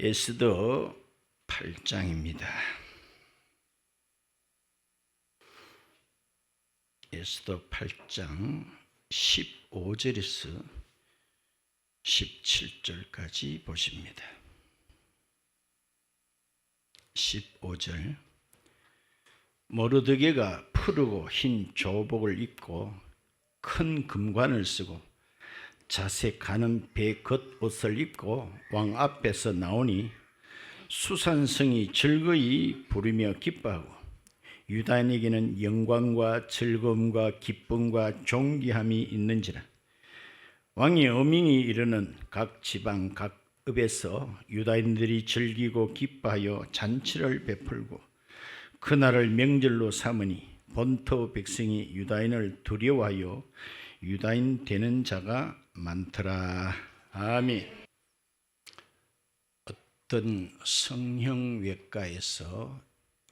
에스더 8장입니다. 에스더 8장 15절에서 17절까지 보십니다. 15절 모르드게가 푸르고 흰 조복을 입고 큰 금관을 쓰고 자색 가는 배 겉옷을 입고 왕 앞에서 나오니 수산성이 즐거이 부르며 기뻐하고 유다인에게는 영광과 즐거움과 기쁨과 존귀함이 있는지라. 왕이 어명이 이르는 각 지방 각 읍에서 유다인들이 즐기고 기뻐하여 잔치를 베풀고 그날을 명절로 삼으니 본토 백성이 유다인을 두려워하여 유다인 되는 자가 많더라. 아멘. 어떤 성형외과에서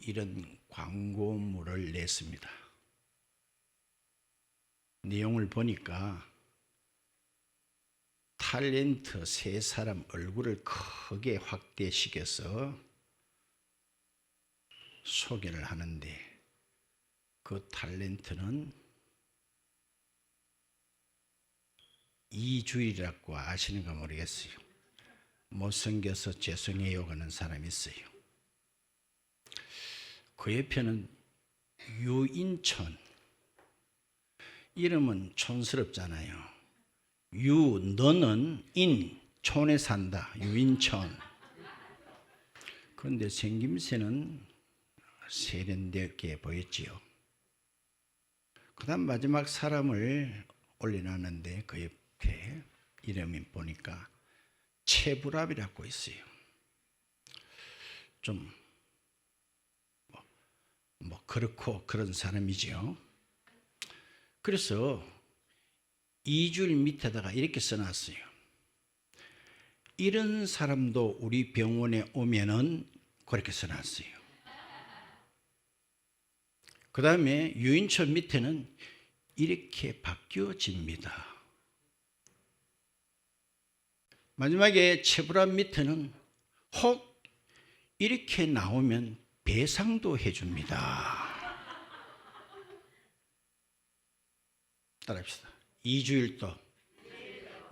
이런 광고물을 냈습니다. 내용을 보니까 탤런트 세 사람 얼굴을 크게 확대시켜서 소개를 하는데 그 탤런트는 이주일이라고 아시는가 모르겠어요. 못생겨서 죄송해요 하는 사람이 있어요. 그 옆에는 유인천, 이름은 촌스럽잖아요. 너는 촌에 산다. 유인천. 그런데 생김새는 세련되게 보였지요. 그 다음 마지막 사람을 올려놨는데 그 옆에 이름이 보니까 체불압이라고 있어요. 좀 그렇고 그런 사람이지요. 그래서 2줄 밑에다가 이렇게 써놨어요. 이런 사람도 우리 병원에 오면은 그렇게 써놨어요. 그 다음에 유인천 밑에는 이렇게 바뀌어집니다. 마지막에 체불압 밑에는 혹 이렇게 나오면 배상도 해줍니다. 따라합시다. 이주일도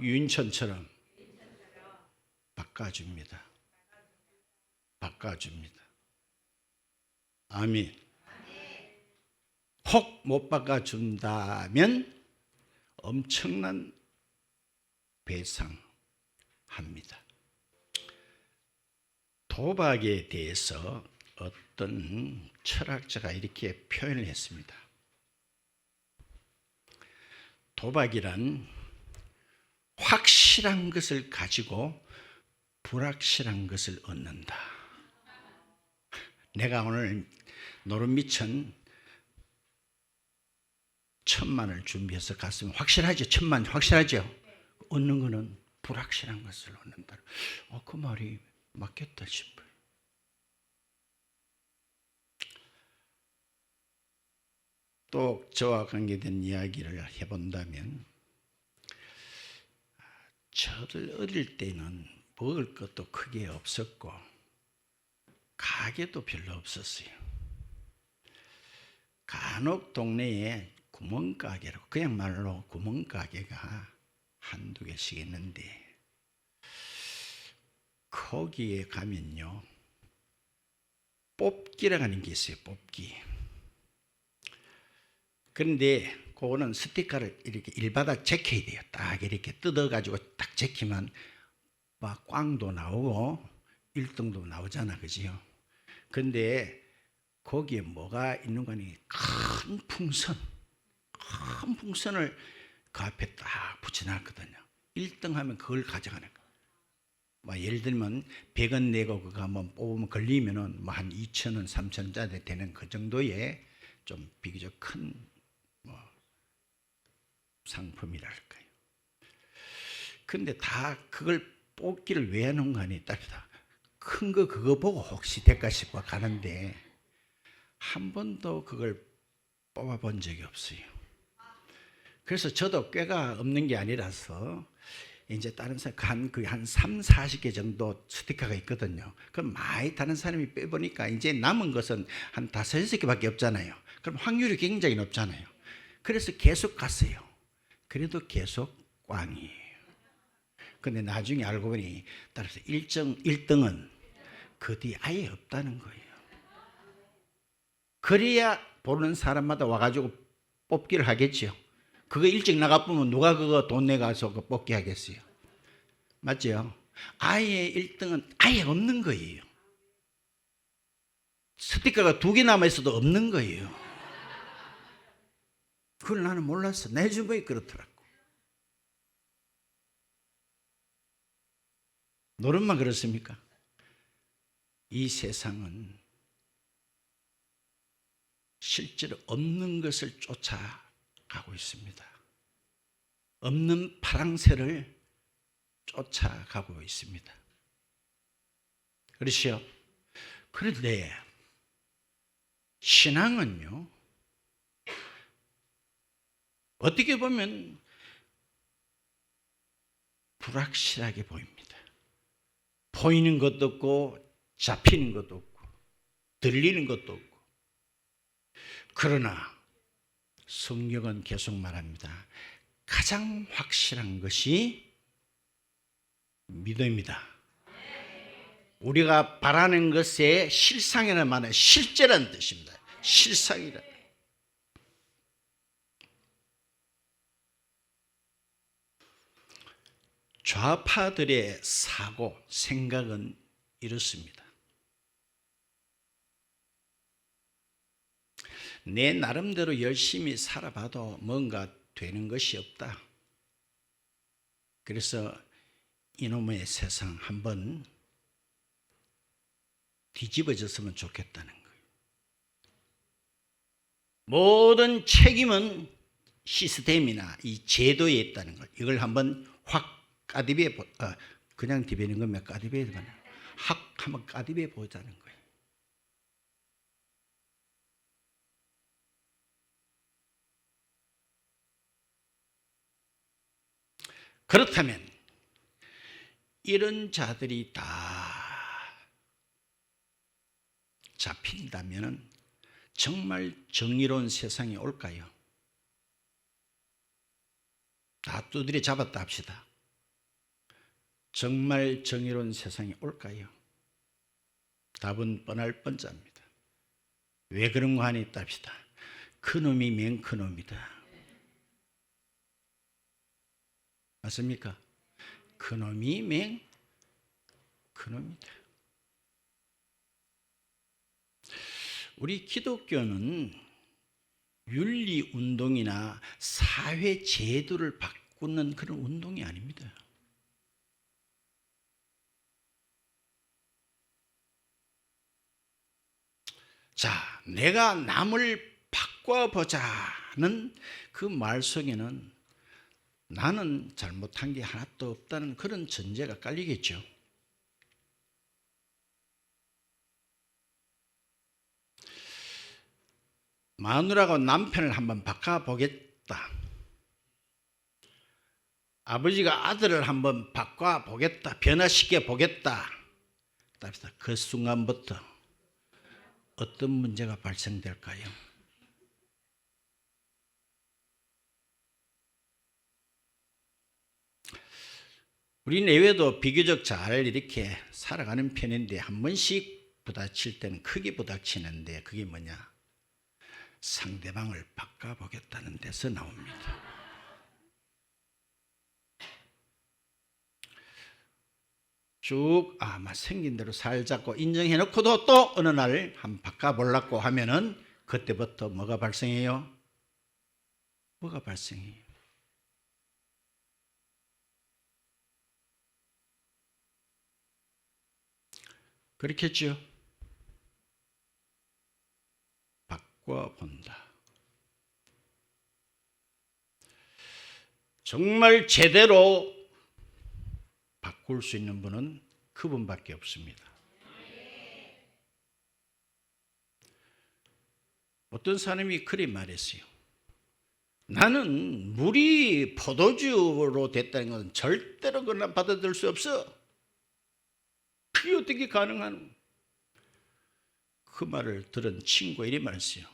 유인천처럼 바꿔줍니다. 바꿔줍니다. 아멘. 혹 못 바꿔준다면 엄청난 배상합니다. 도박에 대해서 어떤 철학자가 이렇게 표현을 했습니다. 도박이란 확실한 것을 가지고 불확실한 것을 얻는다. 내가 오늘 노름미천 1,000만을 준비해서 갔으면 확실하죠. 1,000만 확실하죠. 얻는 거는 불확실한 것을 얻는다. 그 말이 맞겠다 싶어요. 또 저와 관계된 이야기를 해본다면 저들 어릴 때는 먹을 것도 크게 없었고 가게도 별로 없었어요. 간혹 동네에 구멍가게라고 그냥 말로 구멍가게가 한두 개씩 있는데 거기에 가면요 뽑기라고 하는 게 있어요. 뽑기. 그런데 그거는 스티커를 이렇게 일바닥 제껴야 돼요. 딱 이렇게 뜯어가지고 딱 제끼면 막 꽝도 나오고 1등도 나오잖아. 그지요? 근데 거기에 뭐가 있는 거니 큰 풍선을 그 앞에 딱 붙여놨거든요. 1등 하면 그걸 가져가는 거. 예를 들면 100원 내고 그거 한번 뽑으면 걸리면은 한 2,000원, 3,000원짜리 되는 그 정도의 좀 비교적 큰 상품이랄까요. 근데 다 그걸 뽑기를 왜 하는 거 아니? 따르다 큰 거 그거 보고 혹시 될까 싶어 가는데 한 번도 그걸 뽑아본 적이 없어요. 그래서 저도 꾀가 없는 게 아니라서 이제 다른 사람 한 3, 40개 정도 스티커가 있거든요. 그럼 많이 다른 사람이 빼보니까 이제 남은 것은 한 5, 6개밖에 없잖아요. 그럼 확률이 굉장히 높잖아요. 그래서 계속 갔어요. 그래도 계속 꽝이에요. 근데 나중에 알고 보니 따라서 1등은 그 뒤에 아예 없다는 거예요. 그래야 보는 사람마다 와가지고 뽑기를 하겠죠. 그거 일찍 나가보면 누가 그거 돈 내가서 그 뽑기 하겠어요? 맞죠? 아예 1등은 아예 없는 거예요. 스티커가 2개 남아있어도 없는 거예요. 그걸 나는 몰랐어. 내 주변이 그렇더라고. 노름만 그렇습니까? 이 세상은 실제로 없는 것을 쫓아가고 있습니다. 없는 파랑새를 쫓아가고 있습니다. 그렇죠? 그런데 신앙은요, 어떻게 보면 불확실하게 보입니다. 보이는 것도 없고 잡히는 것도 없고 들리는 것도 없고. 그러나 성경은 계속 말합니다. 가장 확실한 것이 믿음이다. 우리가 바라는 것의 실상이라는 말은 실제라는 뜻입니다. 실상이라. 좌파들의 사고, 생각은 이렇습니다. 내 나름대로 열심히 살아봐도 뭔가 되는 것이 없다. 그래서 이놈의 세상 한번 뒤집어졌으면 좋겠다는 거예요. 모든 책임은 시스템이나 이 제도에 있다는 거예요. 이걸 한번 확 까디비에 그냥 디비는 거면 까디비에 확 한번 까디비에 보자는 거예요. 그렇다면 이런 자들이 다 잡힌다면 정말 정의로운 세상이 올까요? 다 두드려 잡았다 합시다. 정말 정의로운 세상이 올까요? 답은 뻔할 뻔자입니다. 왜 그런가 하니 있다 합시다. 그놈이 맹크놈이다. 맞습니까? 그놈이 맹크놈이다. 우리 기독교는 윤리운동이나 사회 제도를 바꾸는 그런 운동이 아닙니다. 자, 내가 남을 바꿔보자는 그 말 속에는 나는 잘못한 게 하나도 없다는 그런 전제가 깔리겠죠. 마누라가 남편을 한번 바꿔보겠다. 아버지가 아들을 한번 바꿔보겠다. 변화시켜 보겠다. 그 순간부터 어떤 문제가 발생될까요? 우리 내외도 비교적 잘 이렇게 살아가는 편인데 한 번씩 부딪힐 때는 크게 부딪히는데 그게 뭐냐? 상대방을 바꿔보겠다는 데서 나옵니다. 쭉 생긴 대로 살자고 인정해놓고도 또 어느 날 한번 바꿔보려고 하면은 그때부터 뭐가 발생해요? 뭐가 발생해요? 그렇겠죠? 바꿔본다. 정말 제대로 바꿀 수 있는 분은 그분밖에 없습니다. 어떤 사람이 그리 말했어요. 나는 물이 포도주로 됐다는 것은 절대로 그러나 받아들일 수 없어. 그게 어떻게 가능하노? 그 말을 들은 친구가 이래 말했어요.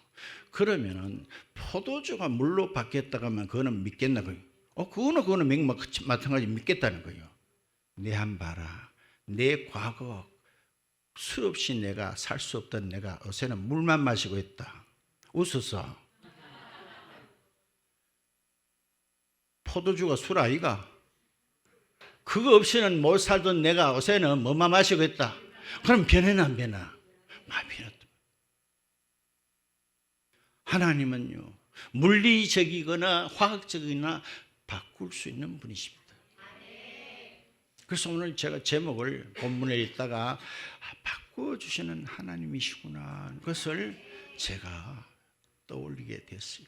그러면은 포도주가 물로 바뀌었다고 하면 그거는 믿겠나 거요? 그거는 마찬가지 믿겠다는 거예요. 내 한 봐라. 내 과거 술 없이 내가 살 수 없던 내가 어제는 물만 마시고 있다. 웃었어. 포도주가 술 아이가? 그거 없이는 못 살던 내가 어제는 뭐만 마시고 있다. 그럼 변해나 안 변하? 많이 변했다. 하나님은요, 물리적이거나 화학적이거나 바꿀 수 있는 분이십니다. 그래서 오늘 제가 제목을 본문에 읽다가 바꿔주시는 하나님이시구나, 그것을 제가 떠올리게 됐어요.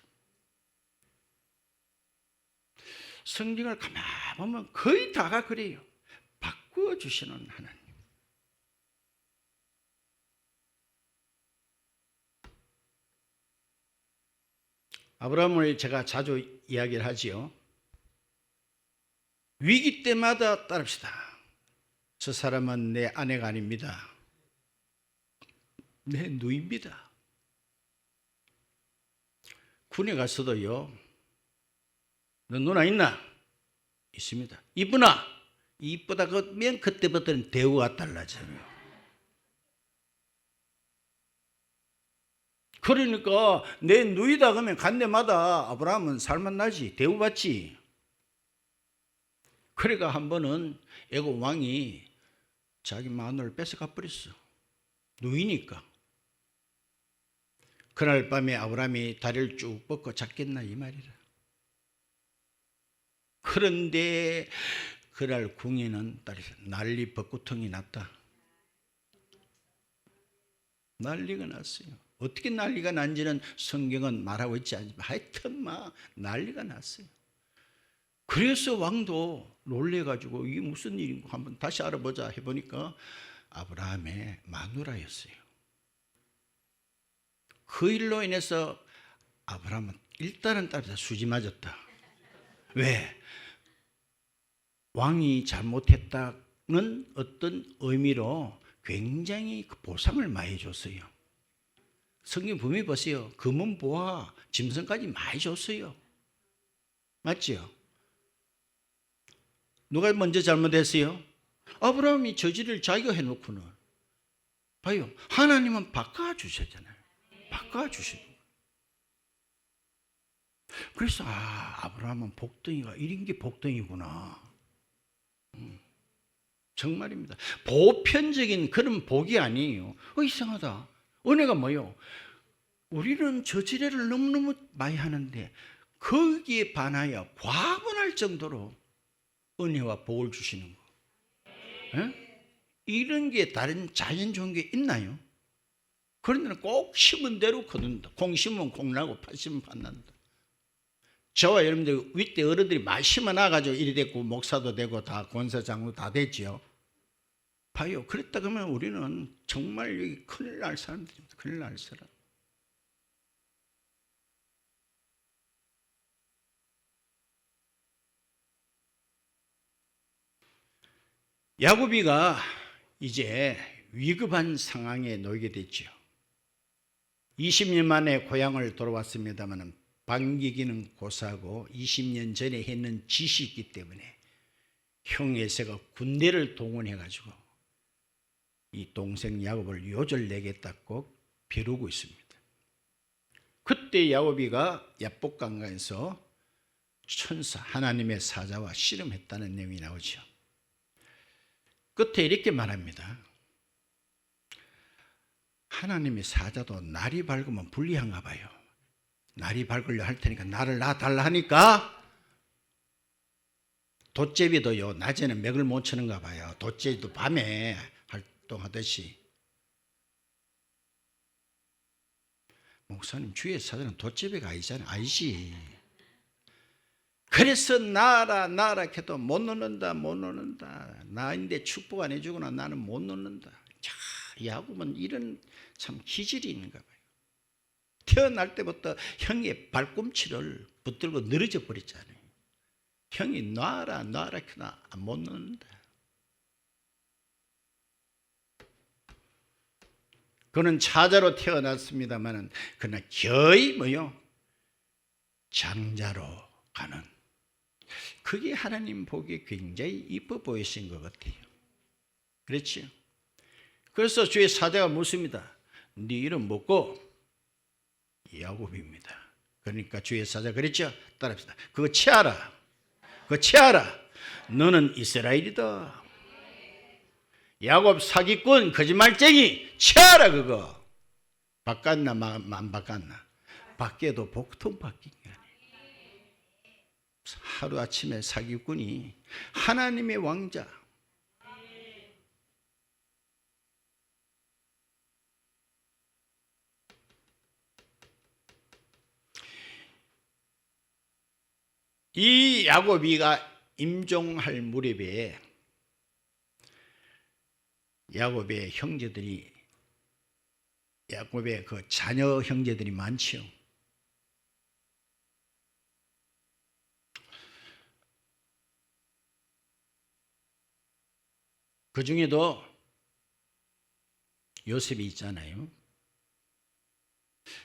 성경을 가만 보면 거의 다가 그래요. 바꿔주시는 하나님. 아브라함을 제가 자주 이야기를 하지요. 위기 때마다 따릅시다. 저 사람은 내 아내가 아닙니다. 내 누이입니다. 군에 가서도요, 너 누나 있나? 있습니다. 이쁘나? 이쁘다 그러면 그때부터는 대우가 달라져요. 그러니까 내 누이다 그러면 간 데마다 아브라함은 살만나지, 대우받지. 그러니까 한 번은 애굽 왕이 자기 마누라를 뺏어가 버렸어. 누이니까. 그날 밤에 아브라함이 다리를 쭉 뻗고 잤겠나 이 말이라. 그런데 그날 궁에는 난리 벚구통이 났다. 난리가 났어요. 어떻게 난리가 난지는 성경은 말하고 있지 않지만 하여튼 난리가 났어요. 그래서 왕도 놀래가지고 이게 무슨 일인가 한번 다시 알아보자 해보니까 아브라함의 마누라였어요. 그 일로 인해서 아브라함은 일단은 딸에다 수지 맞았다. 왜? 왕이 잘못했다는 어떤 의미로 굉장히 그 보상을 많이 줬어요. 성경 분명히 보세요. 금은 보화, 짐승까지 많이 줬어요. 맞지요? 누가 먼저 잘못했어요? 아브라함이 저지를 자기가 해놓고는. 봐요. 하나님은 바꿔주셨잖아요. 바꿔주시는 거예요. 그래서 아브라함은 복덩이가 이런 게 복덩이구나. 정말입니다. 보편적인 그런 복이 아니에요. 이상하다. 은혜가 뭐요? 우리는 저지레를 너무너무 많이 하는데 거기에 반하여 과분할 정도로 은혜와 복을 주시는 거. 에? 이런 게 다른 자연 종교에 있나요? 그런 데는 꼭 심은 대로 거둔다. 콩 심으면 콩 나고 팥 심으면 팥 난다. 저와 여러분들 윗대 어른들이 많이 심어놔가지고 이리 됐고 목사도 되고 다 권사장도 다 됐지요. 봐요. 그랬다 그러면 우리는 정말 여기 큰일 날 사람들입니다. 큰일 날 사람. 야곱이가 이제 위급한 상황에 놓이게 됐죠. 20년 만에 고향을 돌아왔습니다만 반기기는 고사하고 20년 전에 했는 짓이 있기 때문에 형 에서가 군대를 동원해가지고 이 동생 야곱을 요절내겠다고 벼르고 있습니다. 그때 야곱이가 야복강가에서 천사 하나님의 사자와 씨름했다는 내용이 나오죠. 끝에 이렇게 말합니다. 하나님의 사자도 날이 밝으면 불리한가 봐요. 날이 밝으려 할 테니까 날을 놔달라 하니까 돛제비도요 낮에는 맥을 못 치는가 봐요. 돛제비도 밤에 활동하듯이. 목사님 주위의 사자는 돛제비가 아니잖아요. 아니지. 그래서 나라 해도 못 놓는다. 나인데 축복 안 해주거나 나는 못 놓는다. 자, 야곱은 이런 참 기질이 있는가 봐요. 태어날 때부터 형의 발꿈치를 붙들고 늘어져 버렸잖아요. 형이 놔라 그나 못 놓는다. 그는 차자로 태어났습니다마는 그러나 거의 뭐요? 장자로 가는, 그게 하나님 보기에 굉장히 이뻐 보이신 것 같아요. 그렇죠? 그래서 주의 사자가 묻습니다. 네 이름 뭐고? 야곱입니다. 그러니까 주의 사자 그랬죠? 따라합시다. 그거 치아라. 그거 치아라. 너는 이스라엘이다. 야곱 사기꾼 거짓말쟁이 치아라. 그거 바꿨나 안 바꿨나? 바뀌어도 복통 바뀐 게 아니에요. 하루아침에 사기꾼이 하나님의 왕자, 이 야곱이가 임종할 무렵에 야곱의 형제들이, 야곱의 그 자녀 형제들이 많지요. 그 중에도 요셉이 있잖아요.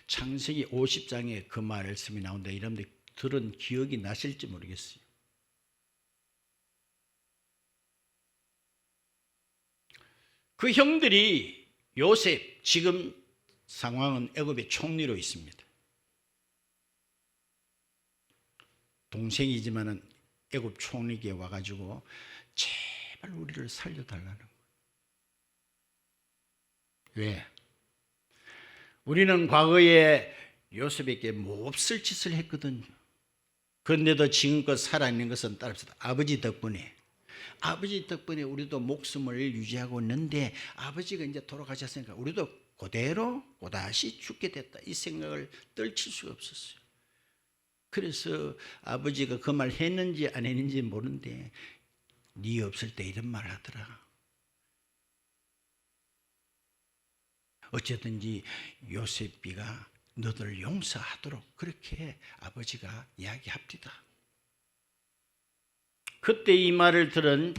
창세기 50장에 그 말씀이 나온다. 여러분들 들은 기억이 나실지 모르겠어요. 그 형들이 요셉, 지금 상황은 애굽의 총리로 있습니다. 동생이지만은 애굽 총리에게 와가지고 제발 우리를 살려달라는 거예요. 왜? 우리는 과거에 요셉에게 몹쓸 짓을 했거든요. 그런데도 지금껏 살아있는 것은 따릅시다. 아버지 덕분에. 아버지 덕분에 우리도 목숨을 유지하고 있는데 아버지가 이제 돌아가셨으니까 우리도 그대로 또다시 죽게 됐다, 이 생각을 떨칠 수가 없었어요. 그래서 아버지가 그 말 했는지 안 했는지 모르는데 네 없을 때 이런 말 하더라. 어쨌든지 요셉이가 너들 용서하도록 그렇게 아버지가 이야기합니다. 그때 이 말을 들은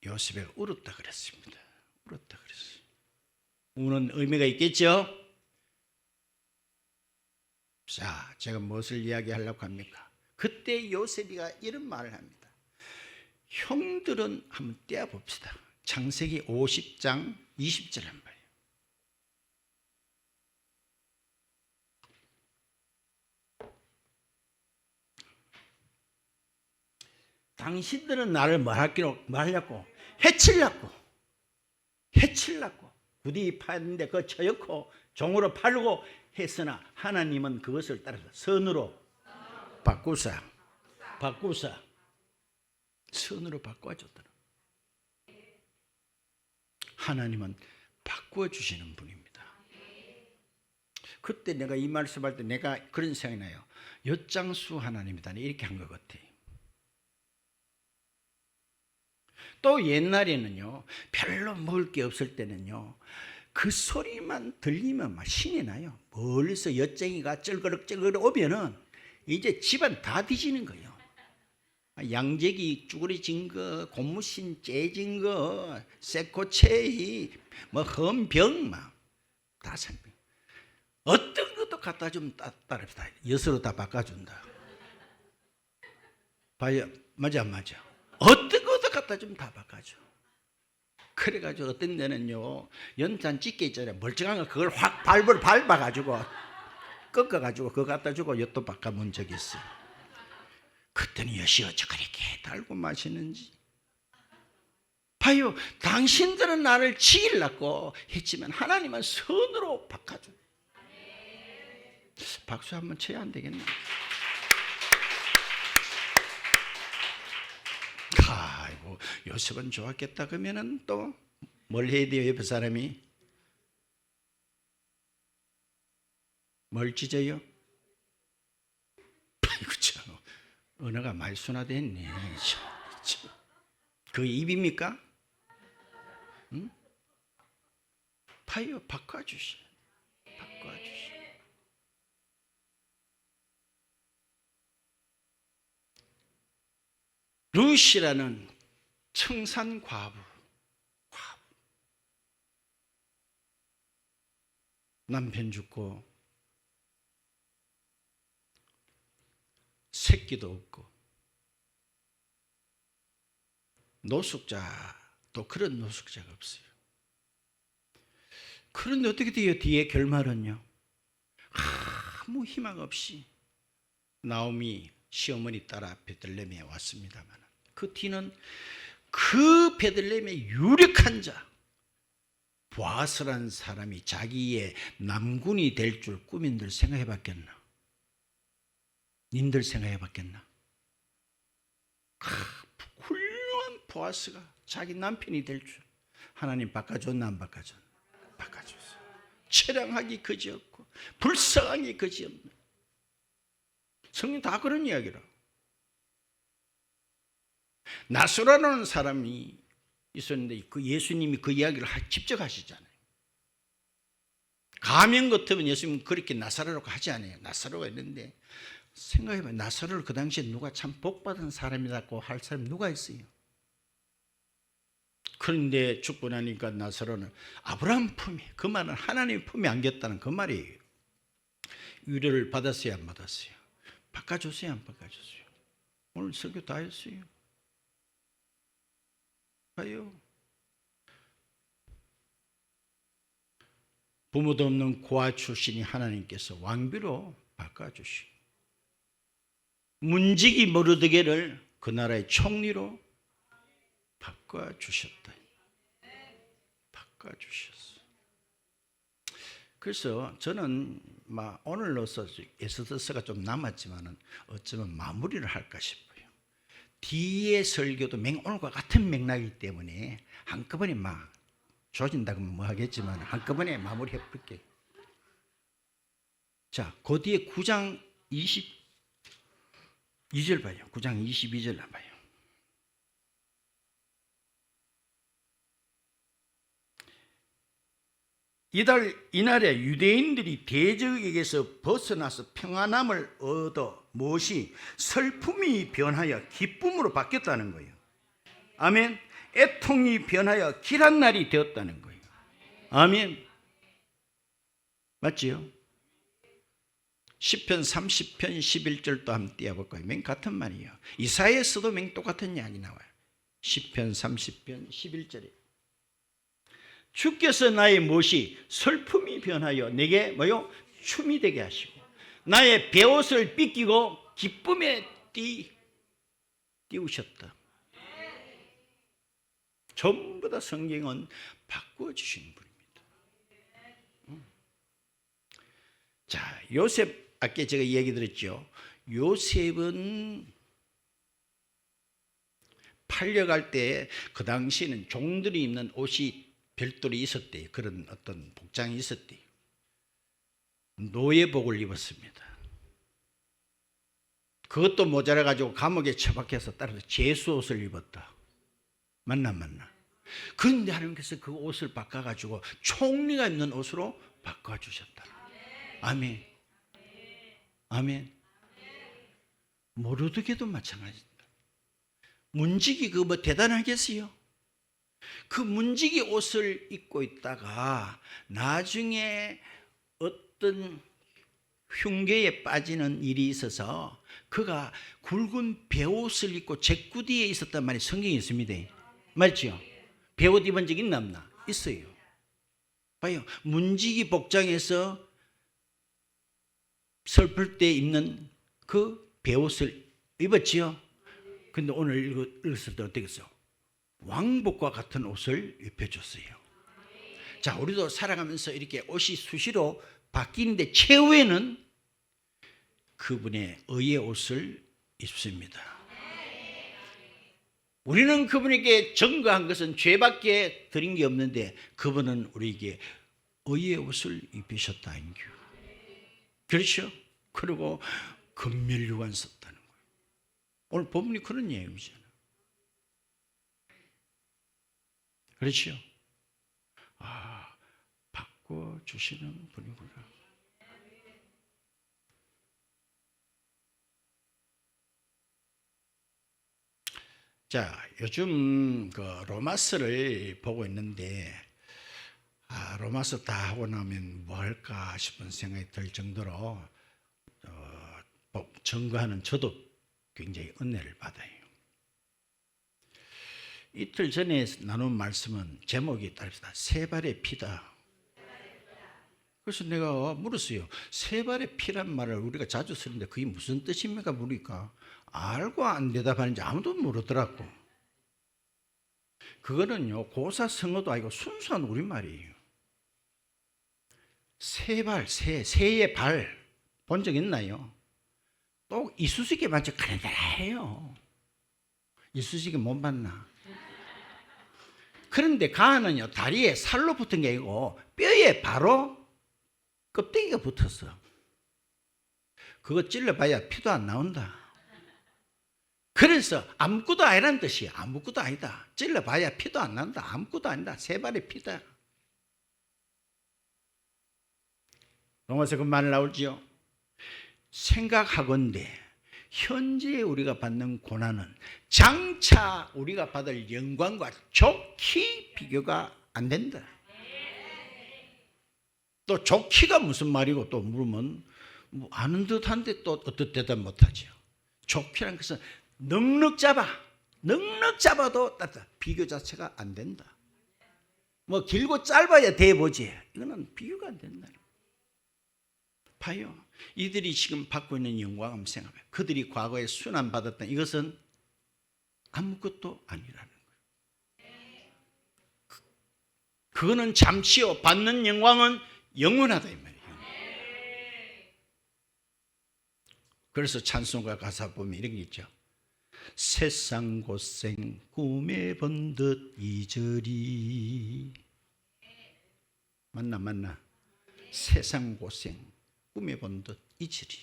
요셉이 울었다 그랬습니다. 울었다 그랬어요. 우는 의미가 있겠죠? 자, 제가 무엇을 이야기하려고 합니까? 그때 요셉이가 이런 말을 합니다. 형들은 한번 떼어봅시다. 창세기 50장 20절 한번 봐요. 당신들은 나를 말하려고 해치려고 부디 파는데 그 처였고 종으로 팔고 했으나 하나님은 그것을 따라서 선으로 바꾸사 선으로 바꿔줬더라. 하나님은 바꿔주시는 분입니다. 그때 내가 이 말씀할 때 내가 그런 생각이 나요. 엿장수 하나님이다, 이렇게 한 것 같아요. 또 옛날에는요, 별로 먹을 게 없을 때는요, 그 소리만 들리면 막 신이 나요. 멀리서 엿쟁이가 쩔그럭 오면은 이제 집안 다 뒤지는 거예요. 양재기 쭈그리진 거, 고무신 째진 거, 새코체이, 뭐 헌병 막 다 삽니다. 어떤 것도 갖다 주면 따릅시다. 엿으로 다 바꿔준다. 봐요, 맞아 안 맞아? 어떤 것도 갖다 주면 다 바꿔줘. 그래가지고 어떤 데는요, 연탄 찌개 있잖아요. 멀쩡한 거 그걸 확 밟아가지고 꺾어가지고 그거 갖다 주고 엿도 바꿔본 적이 있어요. 그때는 엿이 어찌 그렇게 달고 마시는지. 봐요, 당신들은 나를 죽이려고 했지만 하나님은 선으로 바꿔줘. 박수 한번 쳐야 안 되겠나? 아이고, 요셉은 좋았겠다. 그러면은 또 뭘 해야 돼요? 옆에 사람이 뭘 찢어요? 아이고 참, 언어가 많이 순화됐네. 그 입입니까? 응? 봐요, 바꿔주시. 룻이라는 청산 과부. 남편 죽고 새끼도 없고 노숙자도 그런 노숙자가 없어요. 그런데 어떻게 돼요? 뒤에 결말은요, 아무 희망 없이 나오미 시어머니 따라 베들레헴에 왔습니다만, 그 뒤는 그 베들레헴의 유력한 자 보아스라는 사람이 자기의 남군이 될 줄 꾸민들 생각해 봤겠나? 님들 생각해 봤겠나? 훌륭한 보아스가 자기 남편이 될 줄 하나님 바꿔줬나 안 바꿔줬나? 바꿔줬어요. 처량하기 그지없고 불쌍하기 그지없는, 성경 다 그런 이야기라. 나소라라는 사람이 있었는데 그 예수님이 그 이야기를 직접 하시잖아요. 가면 같으면 예수님은 그렇게 나사로라고 하지 않아요. 나사로가 있는데 생각해봐요. 나사로를 그 당시에 누가 참 복받은 사람이라고 할 사람이 누가 있어요? 그런데 죽고 나니까 나사로는 아브라함 품에, 그 말은 하나님 품에 안겼다는 그 말이에요. 위로를 받았어요, 안 받았어요? 바꿔줬어요, 안 바꿔줬어요? 오늘 설교 다 했어요. 봐요. 부모도 없는 고아 출신이 하나님께서 왕비로 바꿔주시고, 문지기 모르드게를 그 나라의 총리로 바꿔주셨다. 바꿔주셨어. 그래서 저는 오늘로서 에스더서가 좀 남았지만은 어쩌면 마무리를 할까 싶어요. 뒤의 설교도 오늘과 같은 맥락이기 때문에 한꺼번에 조진다고 뭐 하겠지만 한꺼번에 마무리해 볼게요. 자, 그 뒤에 9장 22절 봐요. 9장 22절 봐요. 이날에 유대인들이 대적에게서 벗어나서 평안함을 얻어 무엇이 슬픔이 변하여 기쁨으로 바뀌었다는 거예요. 아멘. 애통이 변하여 길한 날이 되었다는 거예요. 아멘. 맞지요? 시편 30편 11절도 한번 띄워볼까요? 맨 같은 말이에요. 이사야에서도 맨 똑같은 이야기 나와요. 시편 30편 11절에 주께서 나의 못이 슬픔이 변하여 내게 뭐요? 춤이 되게 하시고 나의 베옷을 삐끼고 기쁨에 띄우셨다. 전부 다 성경은 바꿔주신 분입니다. 자, 요셉, 아까 제가 얘기 드렸죠. 요셉은 팔려갈 때 그 당시에는 종들이 입는 옷이 별도로 있었대요. 그런 어떤 복장이 있었대요. 노예복을 입었습니다. 그것도 모자라가지고 감옥에 처박혀서 따라서 제수옷을 입었다. 맞나? 그런데 하나님께서 그 옷을 바꿔가지고 총리가 입는 옷으로 바꿔주셨다. 아멘. 아멘. 모르드게도 마찬가지입니다. 문지기 그거 대단하겠어요? 그 문지기 옷을 입고 있다가 나중에 어떤 흉계에 빠지는 일이 있어서 그가 굵은 베옷을 입고 제꾸디에 있었단 말이 성경에 있습니다. 맞죠? 베옷 입은 적 있나 없나? 있어요. 봐요. 문지기 복장에서 슬플 때 입는 그 베옷을 입었지요. 근데 오늘 읽었을 때 어떻겠어요? 왕복과 같은 옷을 입혀줬어요. 자, 우리도 살아가면서 이렇게 옷이 수시로 바뀌는데 최후에는 그분의 의의 옷을 입습니다. 우리는 그분에게 증거한 것은 죄밖에 드린 게 없는데 그분은 우리에게 의의 옷을 입히셨다. 그렇죠? 그리고 금면류관 썼다는 거예요. 오늘 본문이 그런 얘기잖아요. 그렇죠? 바꿔주시는 분이구나. 자, 요즘 그 로마서를 보고 있는데 로마서 다 하고 나면 뭐 할까 싶은 생각이 들 정도로 증거하는 저도 굉장히 은혜를 받아요. 이틀 전에 나눈 말씀은 제목이 따릅니다. 세 발의 피다. 그래서 내가 물었어요. 세 발의 피란 말을 우리가 자주 쓰는데 그게 무슨 뜻입니까? 물으니까 알고 안 대답하는지 아무도 모르더라고. 그거는요, 고사성어도 아니고 순수한 우리말이에요. 세 발, 새의 발 본 적 있나요? 또 이쑤시개 만져 가느다라해요. 이쑤시개 못 봤나? 그런데 가는요, 다리에 살로 붙은 게 아니고 뼈에 바로 껍데기가 붙었어. 그거 찔러봐야 피도 안 나온다. 그래서 아무것도 아니라는 뜻이야. 아무것도 아니다. 찔러봐야 피도 안 난다. 아무것도 아니다. 세 발의 피다. 로마서 그 말 나오지요. 생각하건대 현재 우리가 받는 고난은 장차 우리가 받을 영광과 좋게 비교가 안 된다. 또 좋기가 무슨 말이고 또 물으면 뭐 아는 듯한데 또 어떤 대답 못하죠. 좋기란 것은 넉넉 잡아도 비교 자체가 안 된다. 뭐 길고 짧아야 돼 보지. 이거는 비교가 안 된다. 봐요. 이들이 지금 받고 있는 영광 한번 생각해. 그들이 과거에 순환 받았던 이것은 아무것도 아니라는 거예요. 그거는 잠시요. 받는 영광은 영원하다 이 말이에요. 그래서 찬송가 가사 보면 이런 게 있죠. 세상 고생 꿈에 본 듯 이저리. 맞나? 세상 고생 꿈에 본 듯 이저리.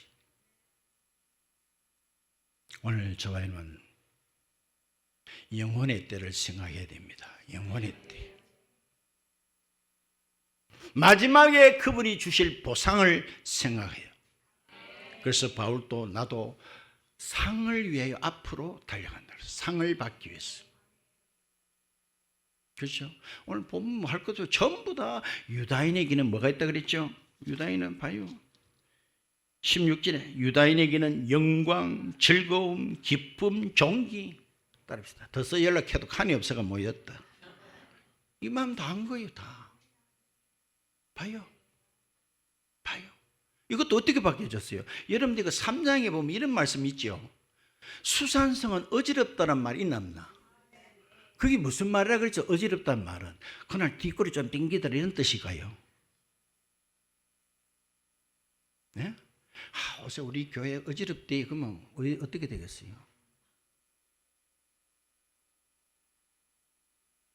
오늘 저와 여러분 영혼의 때를 생각해야 됩니다. 영혼의 때. 마지막에 그분이 주실 보상을 생각해요. 그래서 바울도 나도 상을 위하여 앞으로 달려간다. 상을 받기 위해서. 그렇죠? 오늘 보면 할 것도 전부 다 유다인에게는 뭐가 있다 그랬죠? 유다인은 봐요. 16절에 유다인에게는 영광, 즐거움, 기쁨, 존귀. 따릅시다. 더서 연락해도 칸이 없어가 모였다. 이 마음 다 한 거예요. 다. 봐요. 이것도 어떻게 바뀌어졌어요? 여러분들 그 3장에 보면 이런 말씀 있죠. 수산성은 어지럽다는 말이 있나 없나? 그게 무슨 말이라 그랬죠? 어지럽다는 말은 그날 뒷골이 좀 땡기더라 이런 뜻이가요. 네? 어서 우리 교회 어지럽대. 그러면 어떻게 되겠어요?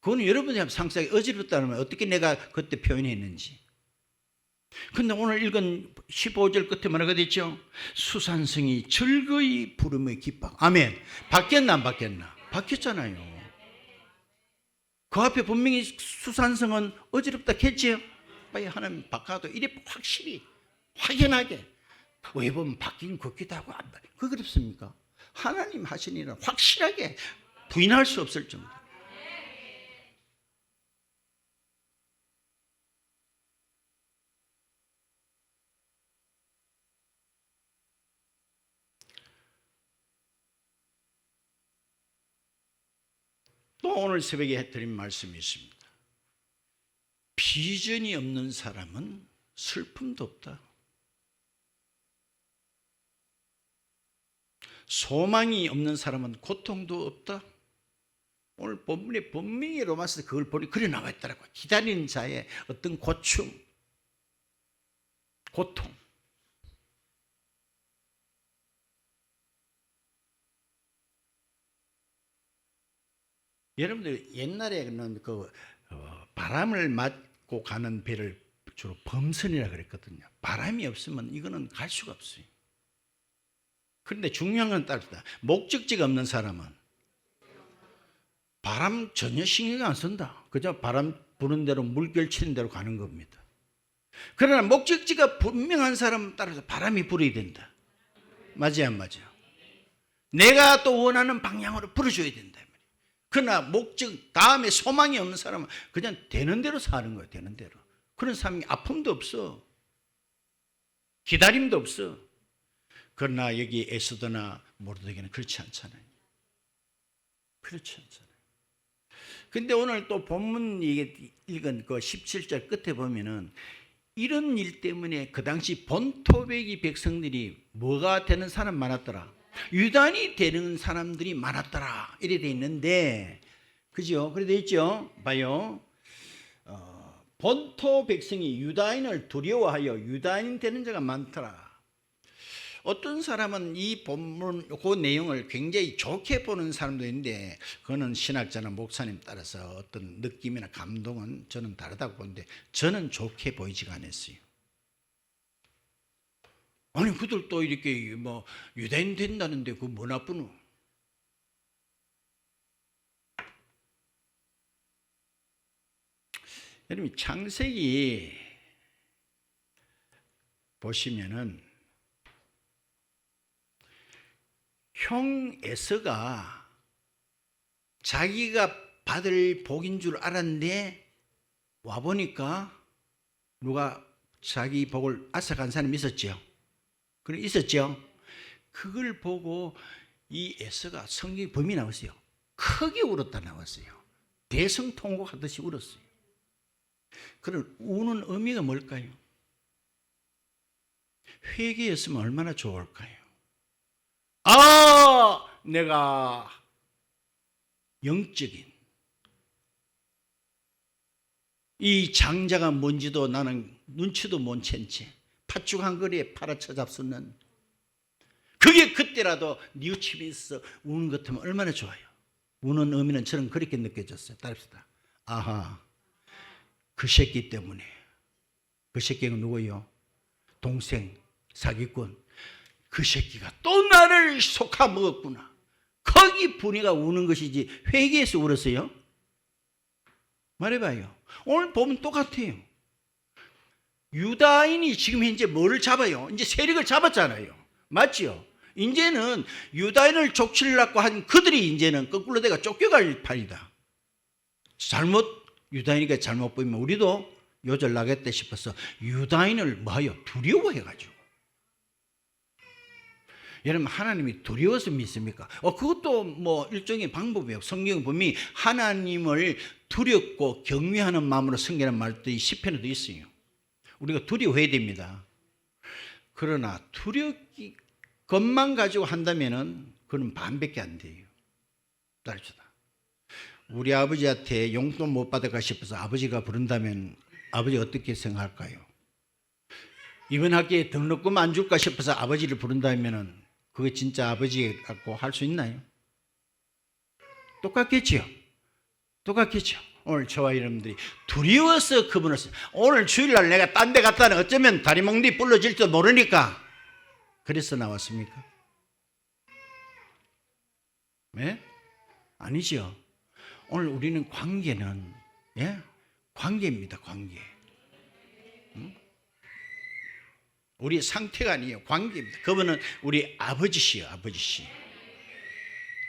그건 여러분이 한번 상상해. 어지럽다는 말 어떻게 내가 그때 표현했는지. 근데 오늘 읽은 15절 끝에 뭐라고 됐죠? 수산성이 즐거이 부르며 기뻐. 아멘. 바뀌었나 안 바뀌었나? 바뀌었잖아요. 그 앞에 분명히 수산성은 어지럽다 했지요. 빨리 하나님 바꿔도 이래 확실히 확연하게 왜 보면 바뀐 것 같기도 하고 그 그렇습니까? 하나님 하신 일은 확실하게 부인할 수 없을 정도. 또 오늘 새벽에 해드린 말씀이 있습니다. 비전이 없는 사람은 슬픔도 없다. 소망이 없는 사람은 고통도 없다. 오늘 본문에 분명히 로마서 그걸 보니 그래 나와 있더라고요. 기다리는 자의 어떤 고충, 고통. 여러분들 옛날에는 그 바람을 맞고 가는 배를 주로 범선이라 그랬거든요. 바람이 없으면 이거는 갈 수가 없어요. 그런데 중요한 건 따르다. 목적지가 없는 사람은 바람 전혀 신경 안 쓴다. 그저 바람 부는 대로 물결 치는 대로 가는 겁니다. 그러나 목적지가 분명한 사람은 따라서 바람이 불어야 된다. 맞아요, 안 맞아요? 내가 또 원하는 방향으로 불어줘야 된다. 그러나 목적 다음에 소망이 없는 사람은 그냥 되는 대로 사는 거예요. 되는 대로. 그런 사람이 아픔도 없어. 기다림도 없어. 그러나 여기 에스더나 모르드게는 그렇지 않잖아요. 그렇지 않잖아요. 근데 오늘 또 본문 읽은 그 17절 끝에 보면은 이런 일 때문에 그 당시 본토백이 백성들이 뭐가 되는 사람 많았더라? 유단이 되는 사람들이 많았더라. 이래 돼 있는데, 그죠? 그래 돼 있죠? 봐요. 본토 백성이 유다인을 두려워하여 유다인 되는 자가 많더라. 어떤 사람은 이 본문 그 내용을 굉장히 좋게 보는 사람도 있는데, 그거는 신학자나 목사님 따라서 어떤 느낌이나 감동은 저는 다르다고 보는데, 저는 좋게 보이지가 않았어요. 아니 그들 또 이렇게 뭐 유대인 된다는데 그거 뭐 나쁘노? 여러분 창세기 보시면은 형 에서가 자기가 받을 복인 줄 알았는데 와보니까 누가 자기 복을 앗아간 사람이 있었죠. 그래 있었죠. 그걸 보고 이 에서가 성경에 범위 나왔어요. 크게 울었다 나왔어요. 대성통곡하듯이 울었어요. 그런 우는 의미가 뭘까요? 회개였으면 얼마나 좋을까요? 아, 내가 영적인 이 장자가 뭔지도 나는 눈치도 못 챈 채 팥죽한 거리에 팔아쳐 잡수는, 그게 그때라도 뉘우침이 있어 우는 것 같으면 얼마나 좋아요. 우는 의미는 저는 그렇게 느껴졌어요. 따릅시다. 아하, 그 새끼 때문에. 그 새끼가 누구요? 동생, 사기꾼. 그 새끼가 또 나를 속아 먹었구나. 거기 분이가 우는 것이지 회개해서 울었어요? 말해봐요. 오늘 보면 똑같아요. 유다인이 지금 현재 뭐를 잡아요? 이제 세력을 잡았잖아요. 맞죠? 이제는 유다인을 족치려고 한 그들이 이제는 거꾸로 내가 쫓겨갈 판이다. 유다인이가 잘못 보이면 우리도 요절 나겠다 싶어서 유다인을 뭐하여? 두려워해가지고. 여러분 하나님이 두려워서 믿습니까? 그것도 뭐 일종의 방법이에요. 성경 보면 하나님을 두렵고 경외하는 마음으로 섬기는 말들이 시편에도 있어요. 우리가 두려워해야 됩니다. 그러나 두렵기 것만 가지고 한다면은 그건 반밖에 안 돼요. 따르시다. 우리 아버지한테 용돈 못 받을까 싶어서 아버지가 부른다면 아버지 어떻게 생각할까요? 이번 학기에 등록금 안 줄까 싶어서 아버지를 부른다면은 그게 진짜 아버지 갖고 할 수 있나요? 똑같겠죠? 똑같겠죠? 오늘 저와 여러분들이 두려워서 그분을 오늘 주일날 내가 딴 데 갔다는 어쩌면 다리몽디 불러질지도 모르니까 그래서 나왔습니까? 네? 아니죠. 오늘 우리는 관계는 관계입니다. 관계. 우리의 상태가 아니에요. 관계입니다. 그분은 우리 아버지시요. 아버지시.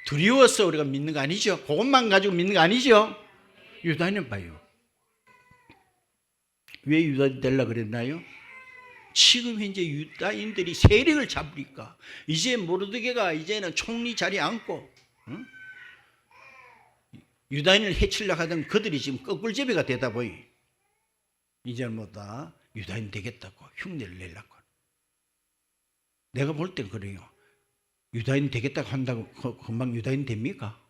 두려워서 우리가 믿는 거 아니죠. 그것만 가지고 믿는 거 아니죠. 유다인은 봐요. 왜 유다인 되려고 그랬나요? 지금 현재 유다인들이 세력을 잡으니까 이제 모르드게가 이제는 총리 자리에 앉고 유다인을 해치려고 하던 그들이 지금 거꿀제비가 되다 보니 이제는 뭐다 유다인 되겠다고 흉내를 내려고. 내가 볼 땐 그래요. 유다인 되겠다고 한다고 금방 유다인 됩니까?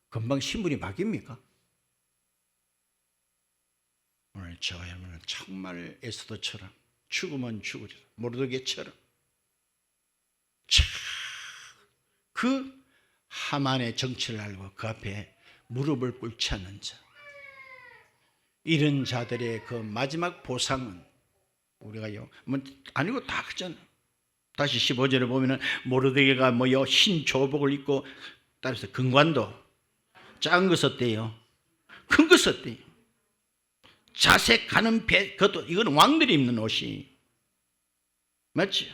금방 신분이 바뀝니까? 오늘 저와 여러분은 정말 에스더처럼 죽으면 죽으리라 모르드게처럼 그 하만의 정치를 알고 그 앞에 무릎을 꿇지 않는 자, 이런 자들의 그 마지막 보상은 우리가요 뭐 아니고 다 그잖아. 다시 15절에 보면은 모르드게가 뭐요 흰 조복을 입고 따라서 금관도 작은 거 썼대요. 큰 거 썼대요. 자색 가는 배, 그것도 이건 왕들이 입는 옷이 맞죠?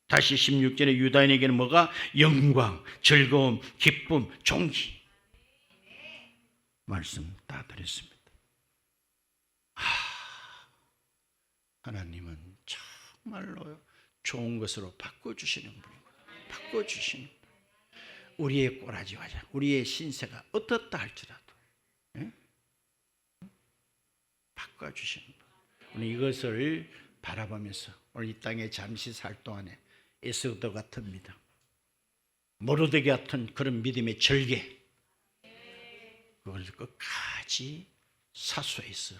다시 16절에 유다인에게는 뭐가? 영광, 즐거움, 기쁨, 존귀. 말씀 다 드렸습니다. 하나님은 정말로 좋은 것으로 바꿔주시는 분이고, 바꿔주시는 분. 우리의 꼬라지와 우리의 신세가 어떻다 할지라도 바꿔주시는 분. 우리 이것을 바라보면서 오늘 이 땅에 잠시 살 동안에 에스더 같은 믿음, 모르드게 같은 그런 믿음의 절개, 그걸 끝까지 사수해서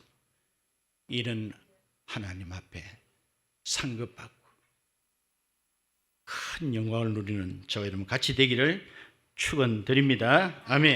이런 하나님 앞에 상급받고 큰 영광을 누리는 저와 여러분 같이 되기를 축원드립니다. 아멘.